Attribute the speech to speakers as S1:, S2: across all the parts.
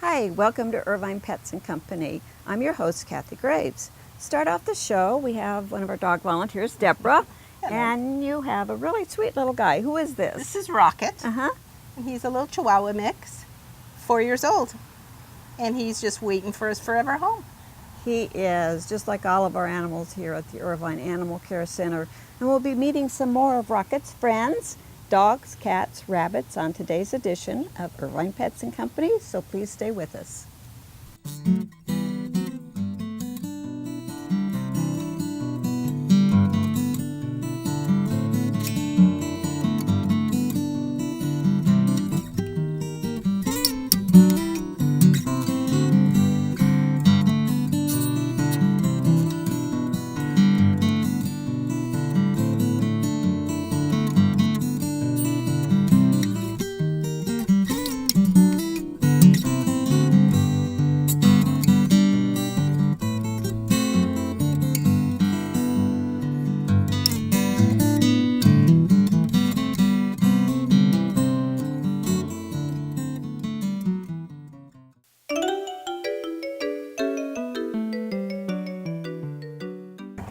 S1: Hi, welcome to Irvine Pets and Company. I'm your host, Kathy Graves. Start off the show, we have one of our dog volunteers, Deborah, and you have a really sweet little guy. Who is this?
S2: This is Rocket.
S1: Uh-huh.
S2: And he's a little Chihuahua mix, 4 years old. And he's just waiting for his forever home.
S1: He is, just like all of our animals here at the Irvine Animal Care Center. And we'll be meeting some more of Rocket's friends, dogs, cats, rabbits, on today's edition of Irvine Pets and Company, so please stay with us.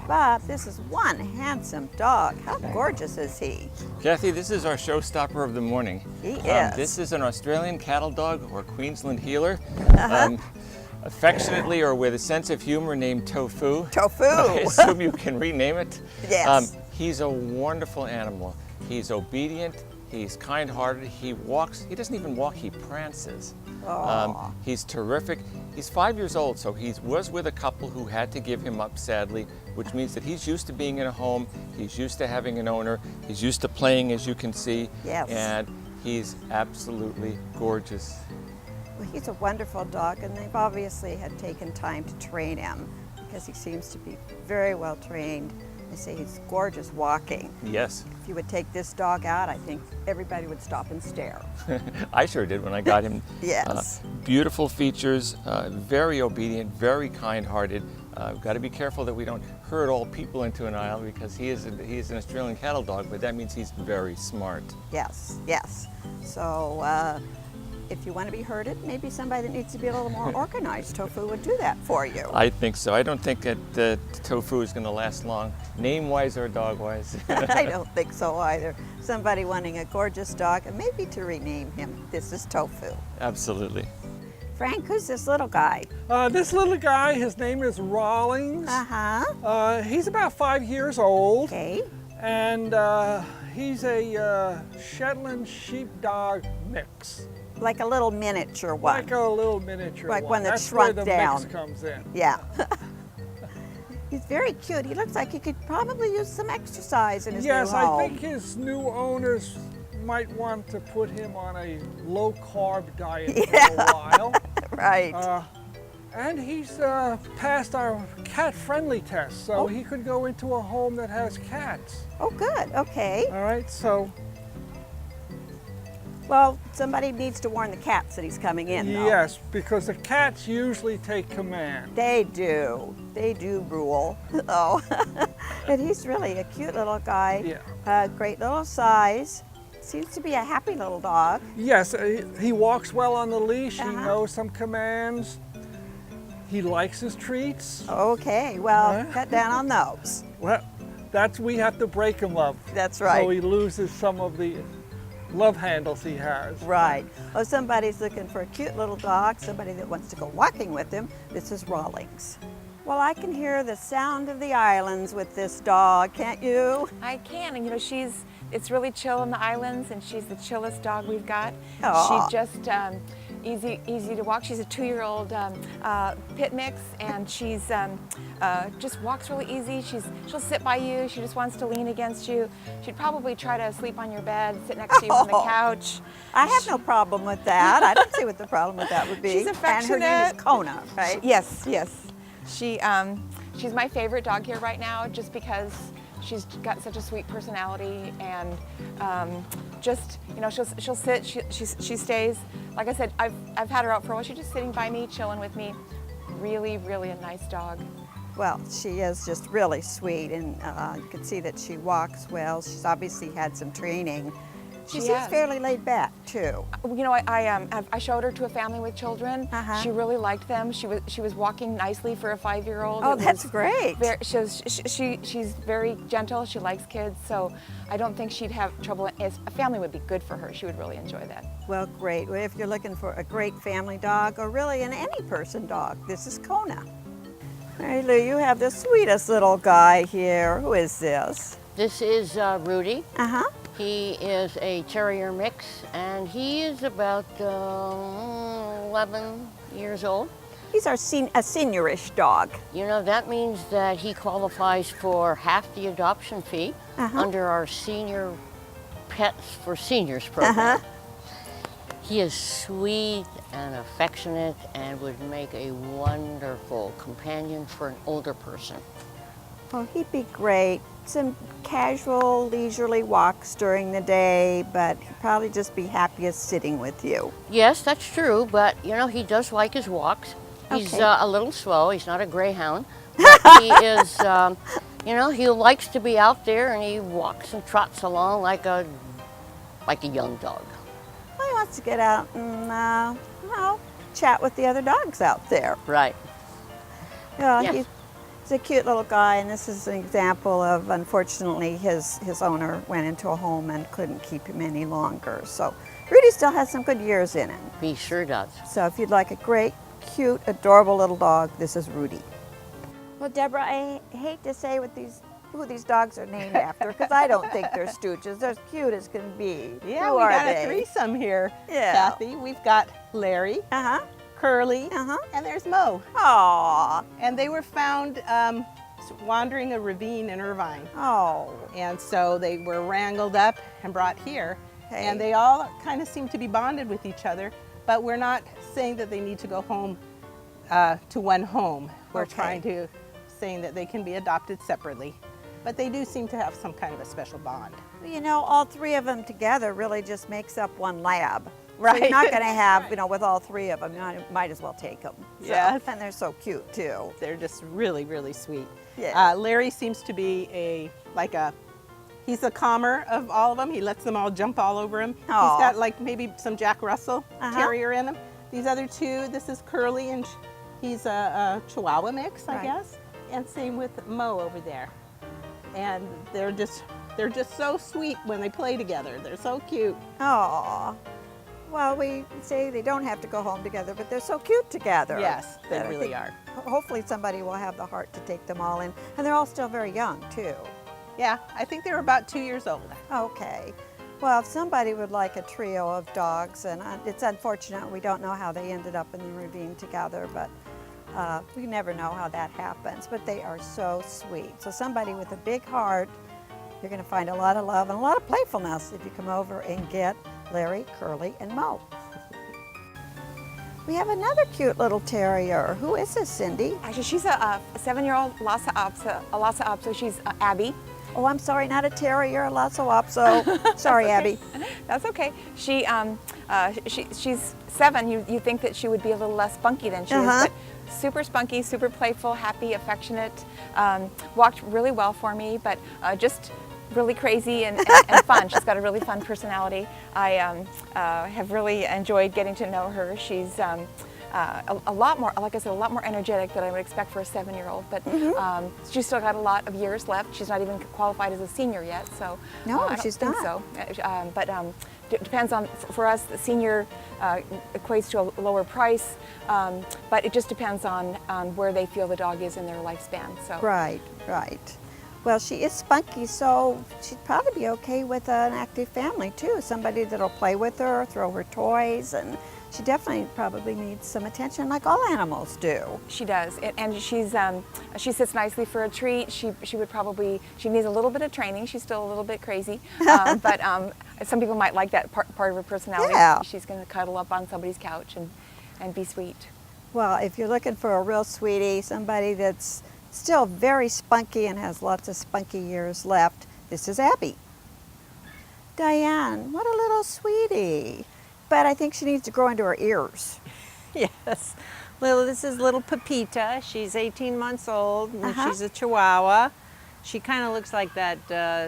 S1: Bob, this is one handsome dog. How gorgeous is he?
S3: Kathy, this is our showstopper of the morning.
S1: He is.
S3: This is an Australian cattle dog or Queensland healer, affectionately or with a sense of humor named Tofu.
S1: Tofu!
S3: I assume you can rename it.
S1: Yes.
S3: He's a wonderful animal. He's obedient, he's kind-hearted, he walks, he doesn't even walk, he prances. He's terrific. He's 5 years old, so he was with a couple who had to give him up, sadly, which means that he's used to being in a home, he's used to having an owner, he's used to playing, as you can see,
S1: Yes.
S3: and he's absolutely gorgeous.
S1: Well, he's a wonderful dog, and they've obviously had taken time to train him because he seems to be very well trained. They say he's gorgeous walking.
S3: Yes,
S1: If you would take this dog out, I think everybody would stop and stare.
S3: I sure did when I got him.
S1: Yes.
S3: Beautiful features, very obedient, very kind-hearted. We've got to be careful that we don't herd all people into an aisle because he is an Australian cattle dog, but that means he's very smart.
S1: Yes, yes. So if you want to be herded, maybe somebody that needs to be a little more organized, Tofu would do that for you.
S3: I think so. I don't think that Tofu is going to last long, name-wise or dog-wise.
S1: I don't think so either. Somebody wanting a gorgeous dog, and maybe to rename him, this is Tofu.
S3: Absolutely.
S1: Frank, who's this little guy?
S4: This little guy, his name is Rawlings.
S1: Uh-huh.
S4: He's about 5 years old,
S1: Okay.
S4: and he's a Shetland sheepdog mix.
S1: Like a little miniature one.
S4: Like a little miniature
S1: Like
S4: one.
S1: one that
S4: That's
S1: shrunk
S4: where the
S1: down.
S4: mix comes in.
S1: Yeah. He's very cute. He looks like he could probably use some exercise in his
S4: Yes,
S1: new home.
S4: I think his new owners might want to put him on a low-carb diet for a while.
S1: Right.
S4: And he's passed our cat-friendly test, so
S1: Oh.
S4: he could go into a home that has cats.
S1: Oh, good. Okay.
S4: All right, so
S1: Well, somebody needs to warn the cats that he's coming in, though.
S4: yes, because the cats usually take command.
S1: They do. They do rule. Oh. And he's really a cute little guy.
S4: Yeah.
S1: Great little size. Seems to be a happy little dog.
S4: Yes, he walks well on the leash. He
S1: Uh-huh.
S4: knows some commands. He likes his treats.
S1: Okay, well,
S4: Huh?
S1: cut down on those.
S4: Well, we have to break him up.
S1: That's
S4: So
S1: right.
S4: he loses some of the love handles he has.
S1: Right. Well, somebody's looking for a cute little dog, somebody that wants to go walking with him. This is Rawlings. Well, I can hear the sound of the islands with this dog, can't you?
S5: I can, and you know, it's really chill in the islands, and she's the chillest dog we've got.
S1: Aw.
S5: She just easy to walk. She's a 2-year-old pit mix, and she's just walks really easy. She'll sit by you. She just wants to lean against you. She'd probably try to sleep on your bed, sit next to you on the couch.
S1: I have no problem with that. I don't see what the problem with that would be.
S5: She's
S1: And her name is
S5: affectionate.
S1: Kona, right?
S5: Yes, yes. She's my favorite dog here right now, just because she's got such a sweet personality, and just, you know, she'll sit, she stays. Like I said, I've had her out for a while. She's just sitting by me, chilling with me. Really, really a nice dog.
S1: Well, she is just really sweet, and you can see that she walks well. She's obviously had some training, She seems fairly laid back too.
S5: You know, I showed her to a family with children. She really liked them. She was walking nicely for a 5-year-old.
S1: Oh, that's great.
S5: She's very gentle. She likes kids, so I don't think she'd have trouble. A family would be good for her. She would really enjoy that.
S1: Well, great. Well, if you're looking for a great family dog, or really an any person dog, this is Kona. Hey, Lou, you have the sweetest little guy here. Who is this?
S6: This is Rudy.
S1: Uh-huh.
S6: He is a terrier mix, and he is about 11 years old.
S1: He's a seniorish dog.
S6: You know, that means that he qualifies for half the adoption fee under our Senior Pets for Seniors program. He is sweet and affectionate and would make a wonderful companion for an older person.
S1: Well, he'd be great. Some casual, leisurely walks during the day, but he'd probably just be happiest sitting with you.
S6: Yes, that's true, but you know, he does like his walks. He's a little slow. He's not a greyhound, but he is, you know, he likes to be out there, and he walks and trots along like a young dog.
S1: Well, he wants to get out and, you know, chat with the other dogs out there.
S6: Right.
S1: Yeah,
S6: Yes.
S1: He's a cute little guy, and this is an example of, unfortunately, his owner went into a home and couldn't keep him any longer. So Rudy still has some good years in him.
S6: He sure does.
S1: So if you'd like a great, cute, adorable little dog, this is Rudy. Well, Deborah, I hate to say who these dogs are named after, because I don't think they're stooges. They're as cute as can be.
S2: Yeah,
S1: Who
S2: we
S1: are
S2: got
S1: they?
S2: a threesome here,
S1: Yeah.
S2: Kathy. We've got Larry, Curly, and there's Mo.
S1: Aw.
S2: And they were found wandering a ravine in Irvine.
S1: Oh.
S2: And so they were wrangled up and brought here.
S1: Okay.
S2: And they all kind of seem to be bonded with each other, but we're not saying that they need to go home to one home. We're trying to saying that they can be adopted separately, but they do seem to have some kind of a special bond.
S1: Well, you know, all three of them together really just makes up one lab.
S2: Right.
S1: So you're not going to have, you know, with all three of them, you might as well take them. So,
S2: Yes.
S1: And they're so cute, too.
S2: They're just really, really sweet.
S1: Yeah.
S2: Larry seems to be he's the calmer of all of them. He lets them all jump all over him.
S1: Aw.
S2: He's got like maybe some Jack Russell Terrier in him. These other two, this is Curly, and he's a Chihuahua mix, I guess. And same with Mo over there. And they're just so sweet when they play together. They're so cute.
S1: Aw. Well, we say they don't have to go home together, but they're so cute together.
S2: Yes, they
S1: that I
S2: really
S1: think
S2: are.
S1: Hopefully somebody will have the heart to take them all in. And they're all still very young, too.
S2: Yeah, I think they're about 2 years old.
S1: Okay. Well, if somebody would like a trio of dogs, and it's unfortunate we don't know how they ended up in the ravine together, but we never know how that happens. But they are so sweet. So somebody with a big heart, you're going to find a lot of love and a lot of playfulness if you come over and get Larry, Curly, and Mo. We have another cute little terrier. Who is this, Cindy?
S5: Actually, she's a 7-year-old Lhasa Apso. She's Abby.
S1: Oh, I'm sorry, not a terrier, a Lhasa Apso. Sorry, Abby.
S5: That's okay. She's 7. You think that she would be a little less spunky than she is, but super spunky, super playful, happy, affectionate. Walked really well for me, but just really crazy and fun. She's got a really fun personality. I have really enjoyed getting to know her. She's a lot more, like I said, a lot more energetic than I would expect for a 7-year-old. But she's still got a lot of years left. She's not even qualified as a senior yet, so
S1: No,
S5: I don't
S1: she's
S5: think
S1: not.
S5: so. But depends on, for us, the senior equates to a lower price, but it just depends on where they feel the dog is in their lifespan. So.
S1: Right, right. Well, she is spunky, so she'd probably be okay with an active family too. Somebody that'll play with her, throw her toys, and she definitely probably needs some attention like all animals do.
S5: She does, and she sits nicely for a treat. She needs a little bit of training. She's still a little bit crazy, but some people might like that part of her personality.
S1: Yeah.
S5: She's going to cuddle up on somebody's couch and be sweet.
S1: Well, if you're looking for a real sweetie, somebody that's still very spunky and has lots of spunky years left, this is Abby. Diane, what a little sweetie. But I think she needs to grow into her ears.
S7: Yes. This is little Pepita. She's 18 months old, and she's a Chihuahua. She kind of looks like that,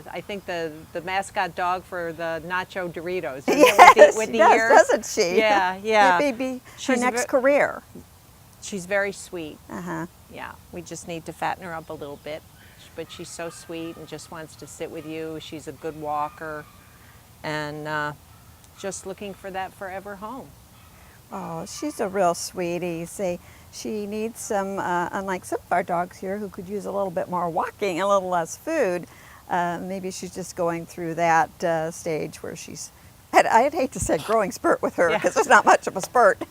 S7: I think the mascot dog for the Nacho Doritos. Isn't it,
S1: Yes,
S7: with the
S1: she does,
S7: ears?
S1: doesn't she?
S7: Yeah, yeah.
S1: It may be her
S7: She's
S1: next
S7: ve-
S1: career.
S7: She's very sweet.
S1: Uh-huh.
S7: Yeah, we just need to fatten her up a little bit. But she's so sweet and just wants to sit with you. She's a good walker and just looking for that forever home.
S1: Oh, she's a real sweetie. See, she needs some, unlike some of our dogs here who could use a little bit more walking, a little less food. Maybe she's just going through that stage where I'd hate to say growing spurt with her because it's not much of a spurt.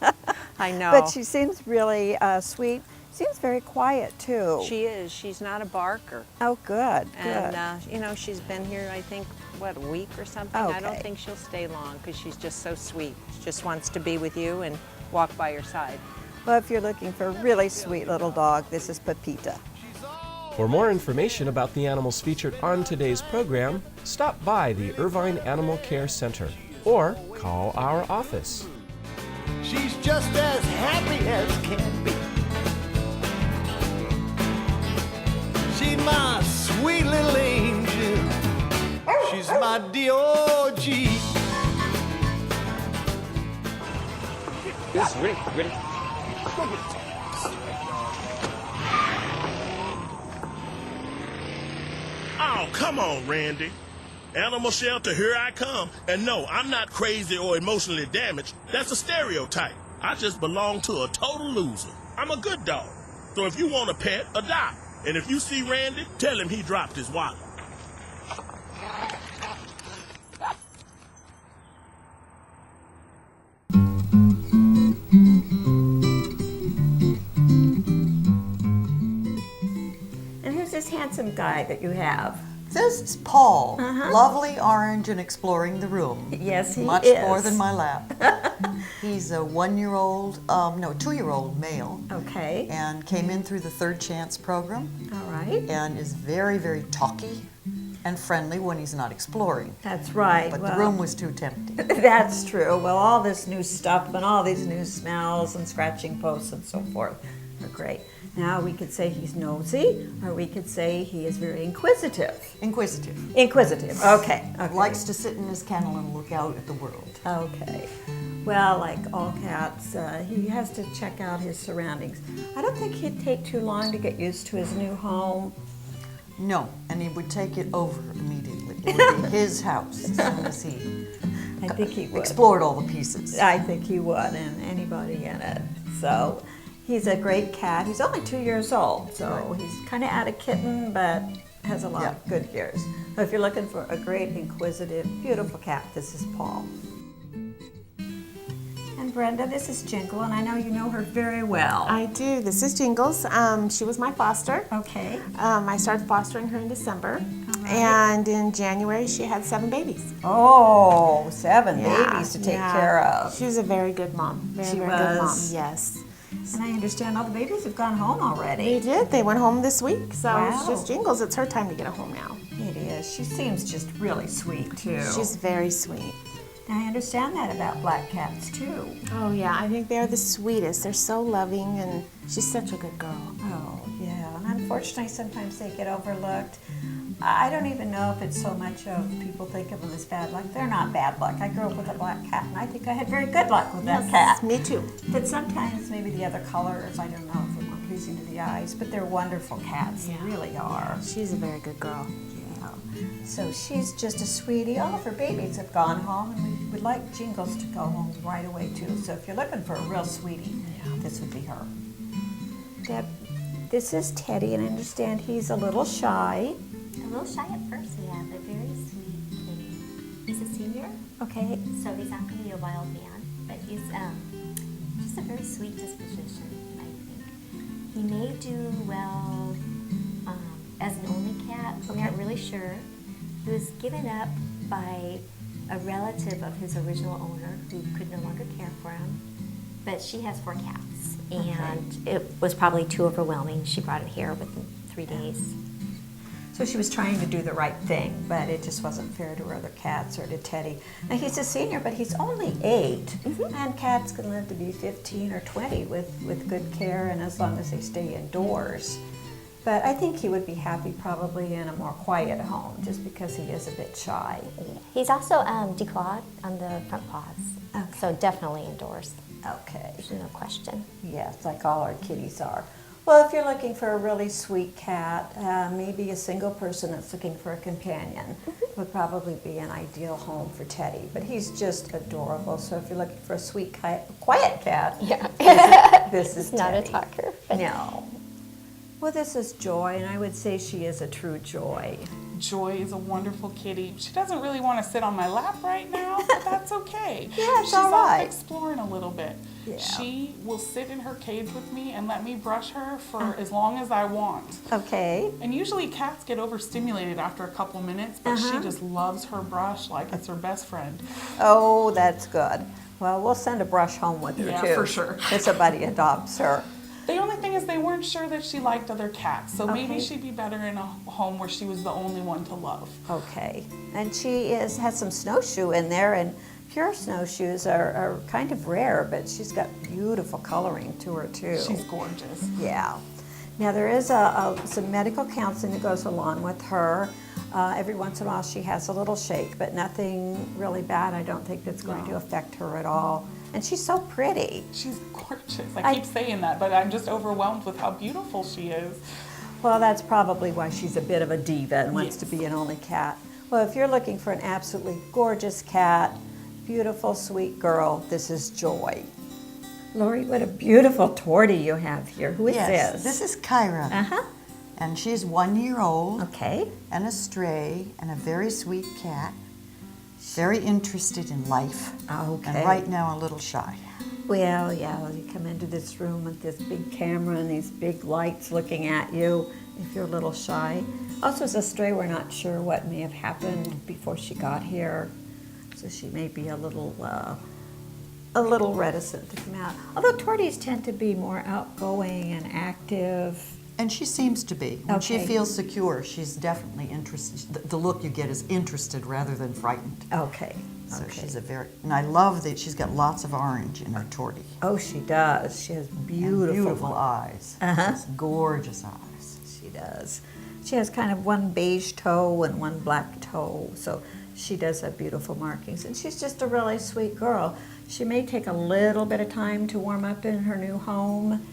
S7: I know.
S1: But she seems really sweet. Seems very quiet too.
S7: She is. She's not a barker.
S1: Oh, good, good.
S7: And, you know, she's been here, I think, what, a week or something? I don't
S1: Okay.
S7: think she'll stay long because she's just so sweet. She just wants to be with you and walk by your side.
S1: Well, if you're looking for a really sweet little dog, this is Pepita.
S8: For more information about the animals featured on today's program, stop by the Irvine Animal Care Center or call our office.
S9: She's just as happy as can be. She's my sweet little angel. She's my D.O.G.
S3: This is Rudy. Rudy.
S10: Oh, come on, Randy. Animal shelter, here I come. And no, I'm not crazy or emotionally damaged. That's a stereotype. I just belong to a total loser. I'm a good dog. So if you want a pet, adopt. And if you see Randy, tell him he dropped his wallet.
S1: And who's this handsome guy that you have?
S11: This is Paul, lovely orange and exploring the room.
S1: Yes, he
S11: Much
S1: is.
S11: more than my lap. He's a 2-year-old male.
S1: Okay.
S11: And came in through the Third Chance program.
S1: All right.
S11: And is very, very talky and friendly when he's not exploring.
S1: That's right.
S11: But
S1: well,
S11: the room was too tempting.
S1: That's true. Well, all this new stuff and all these new smells and scratching posts and so forth are great. Now we could say he's nosy, or we could say he is very inquisitive.
S11: Inquisitive.
S1: Inquisitive. Okay.
S11: Likes to sit in his kennel and look out at the world.
S1: Okay. Well, like all cats, he has to check out his surroundings. I don't think he'd take too long to get used to his new home.
S11: No, and he would take it over immediately. It would be his house as soon as he
S1: I think he would.
S11: explored all the pieces.
S1: I think he would, and anybody in it. So he's a great cat. He's only 2 years old, so he's kind of out of kitten, but has a lot of good years. So if you're looking for a great, inquisitive, beautiful cat, this is Paul. And Brenda, this is Jingle, and I know you know her very well.
S2: I do. This is Jingles. She was my foster.
S1: Okay.
S2: I started fostering her in December, and in January she had 7 babies.
S1: Oh, 7 babies to take care of.
S2: She was a very good mom. Very good mom. Yes.
S1: And I understand all the babies have gone home already.
S2: They did. They went home this week. So
S1: Wow.
S2: it's just Jingles. It's her time to get home now.
S1: It is. She seems just really sweet, too.
S2: She's very sweet.
S1: I understand that about black cats, too.
S2: Oh, yeah. I think they're the sweetest. They're so loving, and she's such a good girl.
S1: Oh, yeah. And unfortunately, sometimes they get overlooked. I don't even know if it's so much of people think of them as bad luck. They're not bad luck. I grew up with a black cat, and I think I had very good luck with that cat.
S2: Me too.
S1: But sometimes maybe the other colors, I don't know if they're more pleasing to the eyes, but they're wonderful cats. They really are.
S2: She's a very good girl.
S1: Yeah. So she's just a sweetie. All of her babies have gone home, and we would like Jingles to go home right away, too. So if you're looking for a real sweetie, this would be her. Deb, this is Teddy, and I understand he's a little shy.
S12: A little shy at first, yeah, but very sweet kitty. He's a senior,
S1: Okay.
S12: so he's not going to be a wild man, but he's just a very sweet disposition, I think. He may do well as an only cat. We're not really sure. He was given up by a relative of his original owner who could no longer care for him, but she has 4 cats, and it was probably too overwhelming. She brought it here within 3 days.
S1: So she was trying to do the right thing, but it just wasn't fair to her other cats or to Teddy. Now he's a senior, but he's only 8, and cats can live to be 15 or 20 with good care and as long as they stay indoors. But I think he would be happy probably in a more quiet home, just because he is a bit shy.
S12: He's also declawed on the front paws, so definitely indoors.
S1: Okay.
S12: There's no question.
S1: Yes, like all our kitties are. Well, if you're looking for a really sweet cat, maybe a single person that's looking for a companion would probably be an ideal home for Teddy. But he's just adorable. So if you're looking for a sweet, quiet cat, this is
S12: not
S1: Teddy.
S12: a talker.
S1: No. Well, this is Joy, and I would say she is a true joy.
S13: Joy is a wonderful kitty. She doesn't really want to sit on my lap right now, but that's okay.
S1: Yeah, it's
S13: She's
S1: all right.
S13: off exploring a little bit.
S1: Yeah.
S13: She will sit in her cage with me and let me brush her for as long as I want.
S1: Okay.
S13: And usually cats get overstimulated after a couple minutes, but she just loves her brush like it's her best friend.
S1: Oh, that's good. Well, we'll send a brush home with her, too.
S13: Yeah, for sure.
S1: If somebody adopts her.
S13: The only thing is they weren't sure that she liked other cats, so maybe she'd be better in a home where she was the only one to love.
S1: Okay. And she has some snowshoe in there, and pure snowshoes are kind of rare, but she's got beautiful coloring to her, too.
S13: She's gorgeous.
S1: Yeah. Now, there is some medical counseling that goes along with her. Every once in a while she has a little shake, but nothing really bad. I don't think that's going to affect her at all. And she's so pretty.
S13: She's gorgeous. I keep saying that, but I'm just overwhelmed with how beautiful she is.
S1: Well, that's probably why she's a bit of a diva and wants to be an only cat. Well, if you're looking for an absolutely gorgeous cat, beautiful, sweet girl, this is Joy. Lori, what a beautiful tortie you have here. Who is this?
S11: This is Kyra. And she's 1 year old.
S1: Okay.
S11: And a stray and a very sweet cat. Very interested in life.
S1: Okay.
S11: And right now a little shy.
S1: Well, yeah, you come into this room with this big camera and these big lights looking at you if you're a little shy. Also, as a stray, we're not sure what may have happened before she got here. So she may be a little reticent to come out. Although torties tend to be more outgoing and active.
S11: And she seems to be. When she feels secure, she's definitely interested. The look you get is interested rather than frightened.
S1: Okay.
S11: So she's and I love that she's got lots of orange in her tortie.
S1: Oh, she does. She has beautiful
S11: eyes. Just gorgeous eyes.
S1: She does. She has kind of one beige toe and one black toe, so she does have beautiful markings. And she's just a really sweet girl. She may take a little bit of time to warm up in her new home.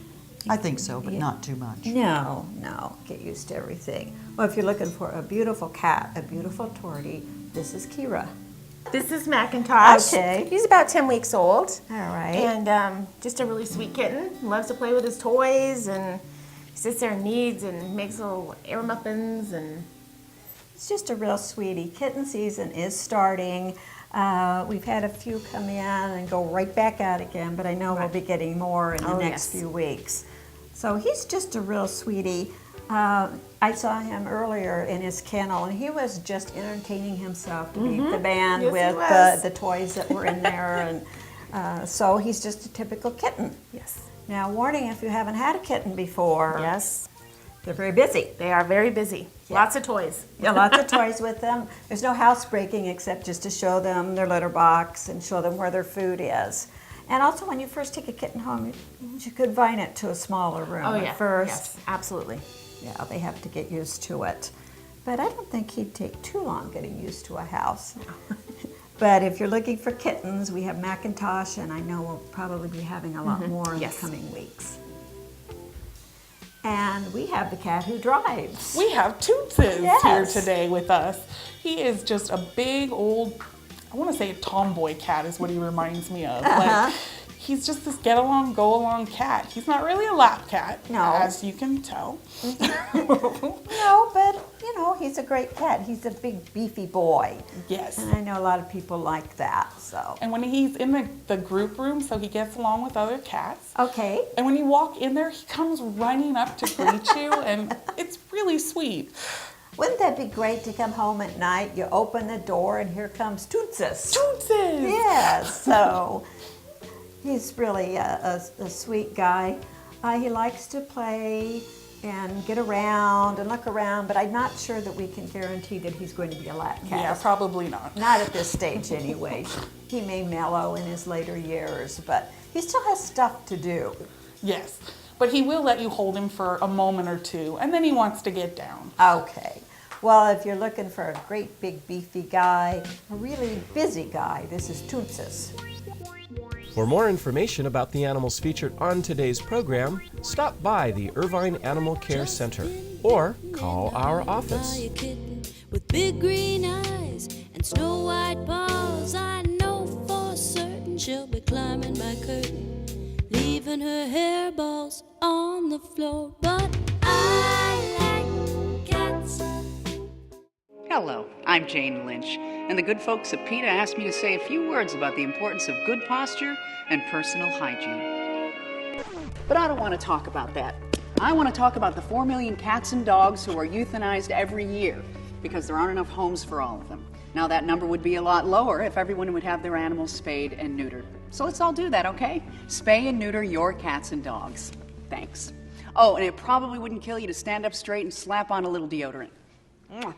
S11: I think so, but not too much.
S1: No, get used to everything. Well, if you're looking for a beautiful cat, a beautiful tortie, this is Kyra.
S14: This is Macintosh.
S1: Okay.
S14: He's about 10 weeks old.
S1: All right.
S14: And just a really sweet kitten. Loves to play with his toys, and he sits there and kneads and makes little air muffins. And
S1: it's just a real sweetie. Kitten season is starting. We've had a few come in and go right back out again, but I know we'll be getting more in the next few weeks. So he's just a real sweetie. I saw him earlier in his kennel, and he was just entertaining himself to beat the band with the toys that were in there. And so he's just a typical kitten.
S14: Yes.
S1: Now, warning if you haven't had a kitten before.
S14: Yes.
S1: They're very busy.
S14: They are very busy. Yeah. Lots of toys.
S1: Yeah, lots of toys with them. There's no housebreaking except just to show them their litter box and show them where their food is. And also, when you first take a kitten home, you could confine it to a smaller room at first.
S14: Yes, absolutely.
S1: Yeah, they have to get used to it. But I don't think he'd take too long getting used to a house. No. But if you're looking for kittens, we have Macintosh, and I know we'll probably be having a lot more in the coming weeks. And we have the cat who drives.
S13: We have Tootses here today with us. He is just a big old, I want to say a tomboy cat is what he reminds me of. Like, he's just this get along, go along cat. He's not really a lap cat, as you can tell.
S1: No, but you know, he's a great cat. He's a big beefy boy.
S13: Yes.
S1: And I know a lot of people like that, so.
S13: And when he's in the group room, so he gets along with other cats.
S1: Okay.
S13: And when you walk in there, he comes running up to greet you, and it's really sweet.
S1: Wouldn't that be great to come home at night, you open the door, and here comes Tootses.
S13: Tootses!
S1: Yes, so he's really a sweet guy. He likes to play and get around and look around, but I'm not sure that we can guarantee that he's going to be a lap cat.
S13: Yeah, probably not.
S1: Not at this stage anyway. He may mellow in his later years, but he still has stuff to do.
S13: Yes. but he will let you hold him for a moment or two, and then he wants to get down.
S1: Okay. Well, if you're looking for a great big beefy guy, a really busy guy, this is Toonsis.
S8: For more information about the animals featured on today's program, stop by the Irvine Animal Care Center or call our office.
S15: With big green eyes and snow white paws, I know for certain she'll be climbing my curtain, leaving her hairballs on the floor. But I like cats.
S16: Hello, I'm Jane Lynch, and the good folks at Pepita asked me to say a few words about the importance of good posture and personal hygiene. But I don't want to talk about that. I want to talk about the 4 million cats and dogs who are euthanized every year because there aren't enough homes for all of them. Now that number would be a lot lower if everyone would have their animals spayed and neutered. So let's all do that, okay? Spay and neuter your cats and dogs. Thanks. Oh, and it probably wouldn't kill you to stand up straight and slap on a little deodorant. Mwah.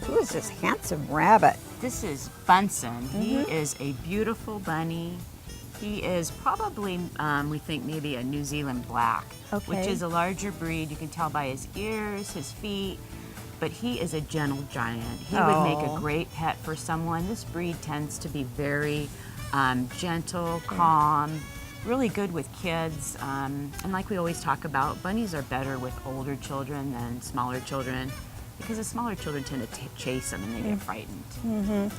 S1: Who is this handsome rabbit?
S17: This is Bunsen. He is a beautiful bunny. He is probably, we think, maybe a New Zealand black, which is a larger breed. You can tell by his ears, his feet, but he is a gentle giant. He would make a great pet for someone. This breed tends to be very gentle, calm, really good with kids. And like we always talk about, bunnies are better with older children than smaller children, because the smaller children tend to chase them and they get frightened.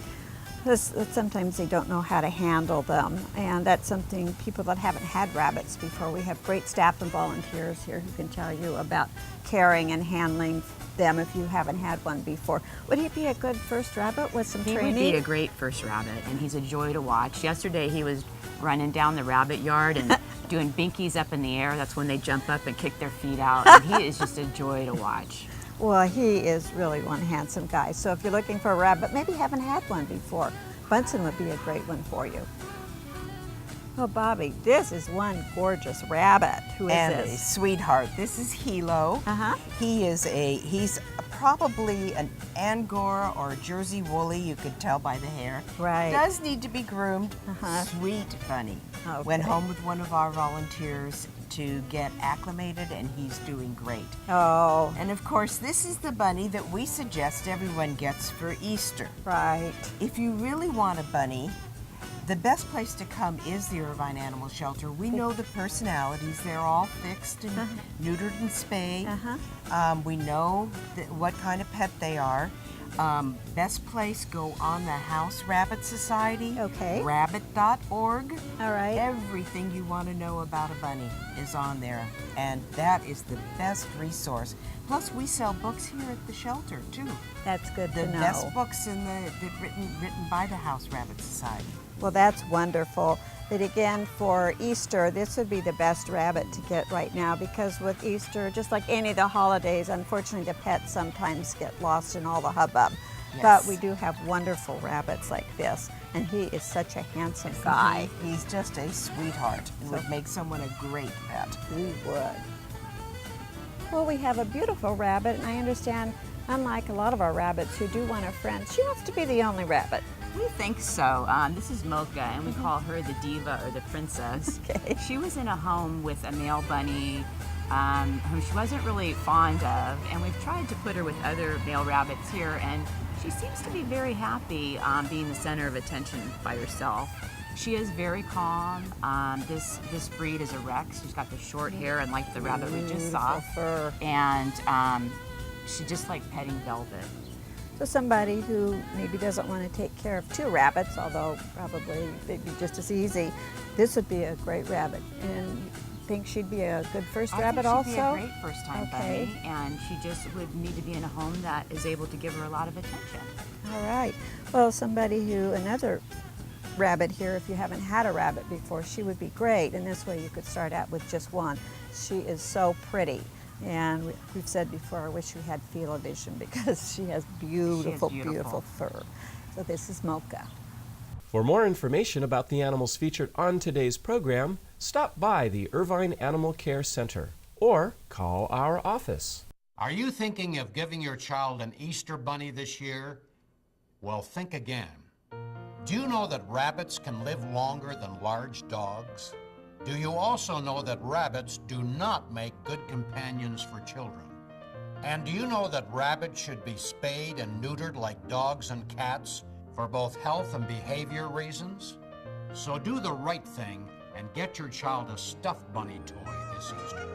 S1: Sometimes they don't know how to handle them, and that's something people that haven't had rabbits before. We have great staff and volunteers here who can tell you about caring and handling them if you haven't had one before. Would he be a good first rabbit with some training?
S17: He would be a great first rabbit, and he's a joy to watch. Yesterday he was running down the rabbit yard and doing binkies up in the air. That's when they jump up and kick their feet out, and he is just a joy to watch.
S1: Well, he is really one handsome guy. So if you're looking for a rabbit, maybe haven't had one before, Bunsen would be a great one for you. Oh, Bobby, this is one gorgeous rabbit. Who is this?
S18: A sweetheart. This is Helo. He's probably an Angora or Jersey Woolly. You could tell by the hair.
S1: Right.
S18: Does need to be groomed. Sweet bunny.
S1: Okay.
S18: Went home with one of our volunteers to get acclimated, and he's doing great.
S1: Oh.
S18: And of course, this is the bunny that we suggest everyone gets for Easter.
S1: Right.
S18: If you really want a bunny, the best place to come is the Irvine Animal Shelter. We know the personalities. They're all fixed and neutered and spayed. We know what kind of pet they are. Best place, go on the House Rabbit Society. Rabbit.org.
S1: All right.
S18: Everything you want to know about a bunny is on there, and that is the best resource. Plus, we sell books here at the shelter too.
S1: That's good to know.
S18: The best books written by the House Rabbit Society.
S1: Well, that's wonderful. But again, for Easter, this would be the best rabbit to get right now, because with Easter, just like any of the holidays, unfortunately the pets sometimes get lost in all the hubbub.
S18: Yes.
S1: But we do have wonderful rabbits like this, and he is such a handsome guy.
S18: He's just a sweetheart and would make someone a great pet.
S1: He would. Well, we have a beautiful rabbit, and I understand, unlike a lot of our rabbits who do want a friend, she wants to be the only rabbit.
S17: We think so. This is Mocha, and we call her the diva or the princess. She was in a home with a male bunny whom she wasn't really fond of, and we've tried to put her with other male rabbits here, and she seems to be very happy being the center of attention by herself. She is very calm. This breed is a Rex. She's got the short hair, and like the rabbit we just saw, and she just like petting velvet.
S1: So somebody who maybe doesn't want to take care of two rabbits, although probably they'd be just as easy, this would be a great rabbit. And you think she'd be a good first rabbit also?
S17: I think she'd be a great first-time bunny, and she just would need to be in a home that is able to give her a lot of attention.
S1: All right. Well, another rabbit here, if you haven't had a rabbit before, she would be great. And this way you could start out with just one. She is so pretty. And we've said before, I wish we had field of vision, because she has beautiful fur. So this is Mocha.
S8: For more information about the animals featured on today's program, stop by the Irvine Animal Care Center or call our office.
S19: Are you thinking of giving your child an Easter bunny this year? Well, think again. Do you know that rabbits can live longer than large dogs? Do you also know that rabbits do not make good companions for children? And do you know that rabbits should be spayed and neutered like dogs and cats for both health and behavior reasons? So do the right thing and get your child a stuffed bunny toy this Easter.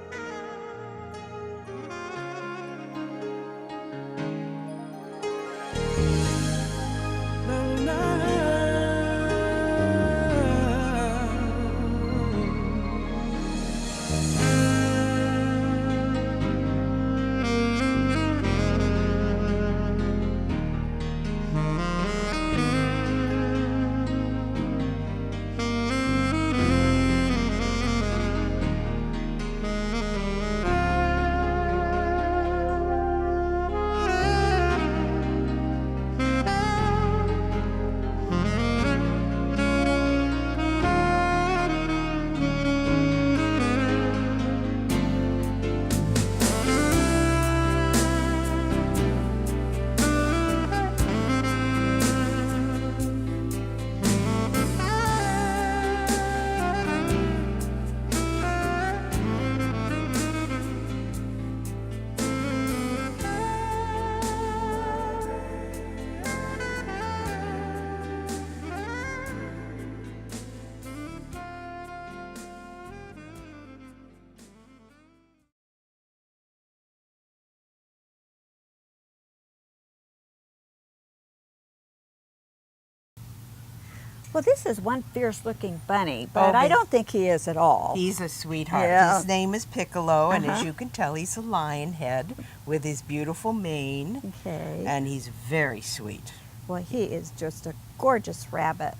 S1: Well, this is one fierce-looking bunny, but I don't think he is at all.
S18: He's a sweetheart.
S1: Yeah.
S18: His name is Piccolo, and as you can tell, he's a lion head with his beautiful mane.
S1: Okay.
S18: And he's very sweet.
S1: Well, he is just a gorgeous rabbit.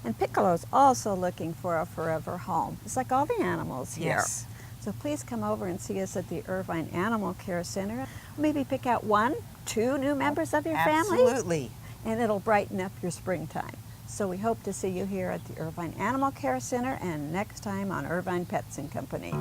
S1: And Piccolo's also looking for a forever home. It's like all the animals here.
S18: Yes.
S1: So please come over and see us at the Irvine Animal Care Center. Maybe pick out 1, 2 new members of your family.
S18: Absolutely.
S1: And it'll brighten up your springtime. So we hope to see you here at the Irvine Animal Care Center and next time on Irvine Pets and Company.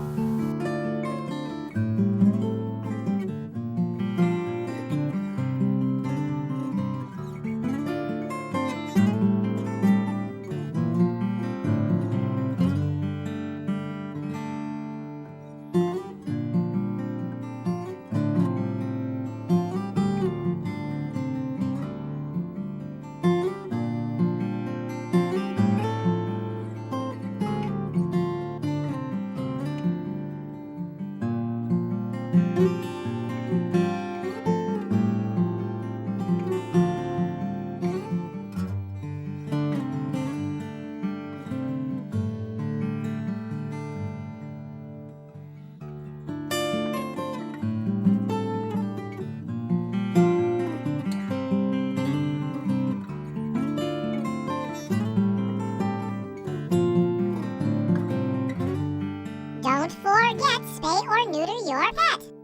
S20: Don't forget, spay or neuter your pet.